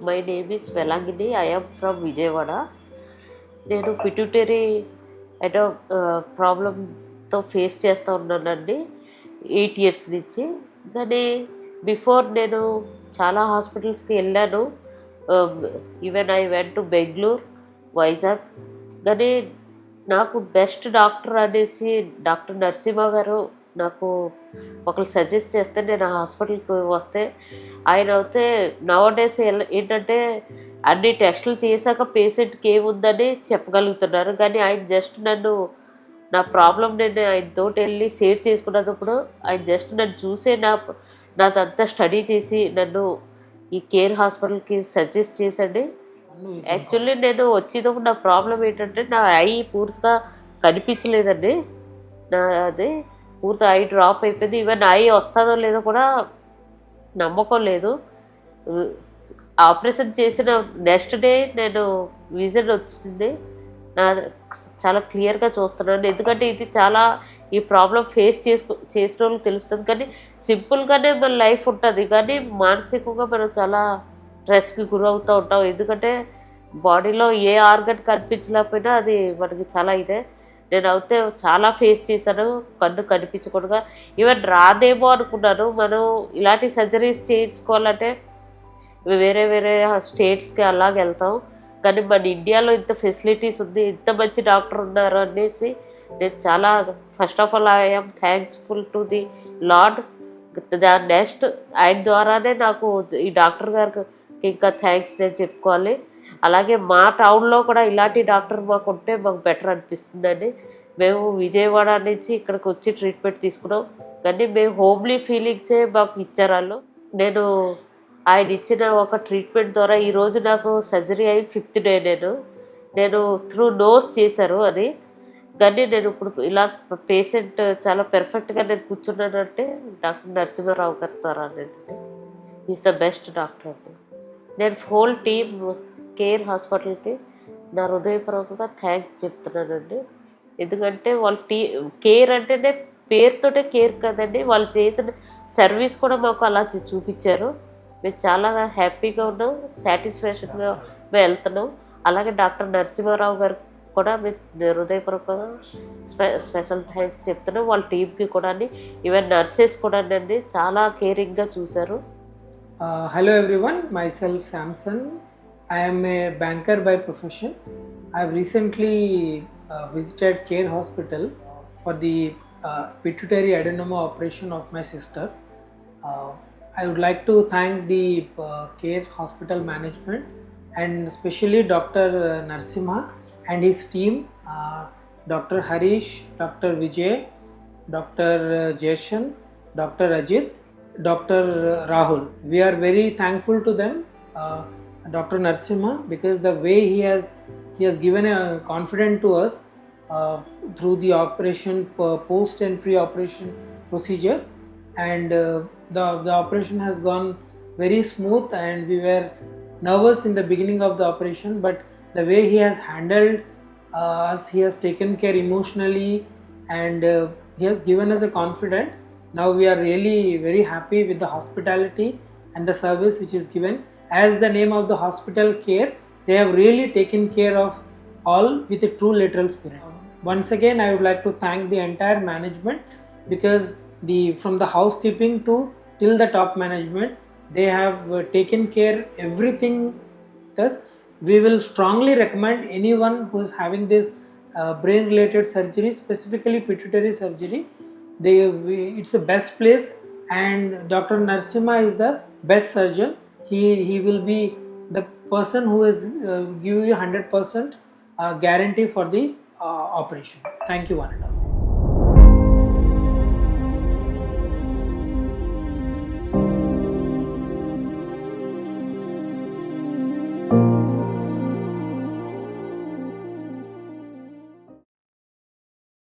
My name is Velankanni. I am from Vijayawada. నేను pituitary ఏదో ప్రాబ్లంతో ఫేస్ చేస్తూ ఉన్నానండి 8 years నుంచి. కానీ బిఫోర్ నేను చాలా హాస్పిటల్స్కి వెళ్ళాను. Even I went to Bengaluru, Vizag. కానీ నాకు బెస్ట్ డాక్టర్ అనేసి డాక్టర్ నరసింహ గారు నాకు ఒకరు సజెస్ట్ చేస్తే నేను ఆ హాస్పిటల్కి వస్తే ఆయన అయితే నవడేస్ ఏంటంటే అన్ని టెస్టులు చేశాక పేషెంట్కి ఏముందని చెప్పగలుగుతున్నారు. కానీ ఆయన జస్ట్ నన్ను నా ప్రాబ్లం నేను ఆయనతో వెళ్ళి షేర్ చేసుకున్నప్పుడు ఆయన జస్ట్ నన్ను చూసే నాదంతా స్టడీ చేసి నన్ను ఈ కేర్ హాస్పిటల్కి సజెస్ట్ చేసండి. యాక్చువల్లీ నేను వచ్చేటప్పుడు నా ప్రాబ్లం ఏంటంటే నా ఐ పూర్తిగా కనిపించలేదండి. అది పూర్తి ఐ డ్రాప్ అయిపోయింది. ఈవెన్ ఐ వస్తుందో లేదో కూడా నమ్మకం లేదు. ఆపరేషన్ చేసిన నెక్స్ట్ డే నేను విజన్ వచ్చింది. నా చాలా క్లియర్గా చూస్తున్నాను. ఎందుకంటే ఇది చాలా ఈ ప్రాబ్లం ఫేస్ చేసిన వాళ్ళకి తెలుస్తుంది. కానీ సింపుల్గానే మన లైఫ్ ఉంటుంది, కానీ మానసికంగా మనం చాలా స్ట్రెస్కి గురవుతూ ఉంటాం. ఎందుకంటే బాడీలో ఏ ఆర్గన్ కనిపించలేకపోయినా అది మనకి చాలా ఇదే. నేను అయితే చాలా ఫేస్ చేశాను కన్ను కనిపించకుండా. ఈవెన్ రాదేమో అనుకున్నాను. మనం ఇలాంటి సర్జరీస్ చేయించుకోవాలంటే వేరే వేరే స్టేట్స్కి అలాగే వెళ్తాం. కానీ మన ఇండియాలో ఇంత ఫెసిలిటీస్ ఉంది, ఇంత మంచి డాక్టర్ ఉన్నారు అనేసి నేను చాలా first of all I am థ్యాంక్స్ఫుల్ to the lord. Next ఆయన ద్వారానే నాకు ఈ డాక్టర్ గారికి ఇంకా థ్యాంక్స్ నేను చెప్పుకోవాలి. అలాగే మా టౌన్లో కూడా ఇలాంటి డాక్టర్ మాకు ఉంటే మాకు బెటర్ అనిపిస్తుందండి. మేము విజయవాడ నుంచి ఇక్కడికి వచ్చి ట్రీట్మెంట్ తీసుకున్నాం, కానీ మేము హోమ్లీ ఫీలింగ్సే మాకు ఇచ్చారు వాళ్ళు. నేను ఆయన ఇచ్చిన ఒక ట్రీట్మెంట్ ద్వారా ఈరోజు నాకు సర్జరీ అయి 5th day నేను త్రూ నోస్ చేశారు అది. కానీ నేను ఇప్పుడు ఇలా పేషెంట్ చాలా పెర్ఫెక్ట్గా నేను కూర్చున్నానంటే డాక్టర్ నరసింహారావు గారి ద్వారా అండి. ఈజ్ ద బెస్ట్ డాక్టర్ అండి. నేను హోల్ టీమ్ కేర్ హాస్పిటల్కి నా హృదయపూర్వకంగా థ్యాంక్స్ చెప్తున్నానండి. ఎందుకంటే వాళ్ళ కేర్ అంటేనే పేరుతోటే కేర్ కదండి, వాళ్ళు చేసిన సర్వీస్ కూడా మాకు అలా చూపించారు. మేము చాలా హ్యాపీగా ఉన్నాం, సాటిస్ఫాక్షన్గా మేము వెళ్తున్నాం. అలాగే డాక్టర్ నరసింహారావు గారు కూడా మేము హృదయపూర్వకంగా స్పెషల్ థ్యాంక్స్ చెప్తున్నాం. వాళ్ళ టీంకి కూడా, ఈవెన్ నర్సెస్ కూడా అండి చాలా కేరింగ్గా చూశారు. Hello everyone, myself Samson. I am a banker by profession. I have recently visited Care Hospital for the pituitary adenoma operation of my sister. I would like to thank the Care Hospital management and especially Dr. Narasimha and his team, Dr. Harish, Dr. Vijay, Dr. Jason, Dr. Ajit, Dr. Rahul. We are very thankful to them, Dr. Narasimha, because the way he has given a confidence to us through the operation, post and pre-operation procedure, and the operation has gone very smooth, and we were nervous in the beginning of the operation, but the way he has handled us, he has taken care emotionally, and he has given us a confidence. Now we are really very happy with the hospitality and the service which is given. As the name of the hospital Care, they have really taken care of all with a true literal spirit. Once again, I would like to thank the entire management, because from the housekeeping to till the top management, they have taken care everything with us. We will strongly recommend anyone who is having this brain related surgery, specifically pituitary surgery. It's the best place, and Dr. Narasimha is the best surgeon. He will be the person who is give you 100% guarantee for the operation. Thank you one and all.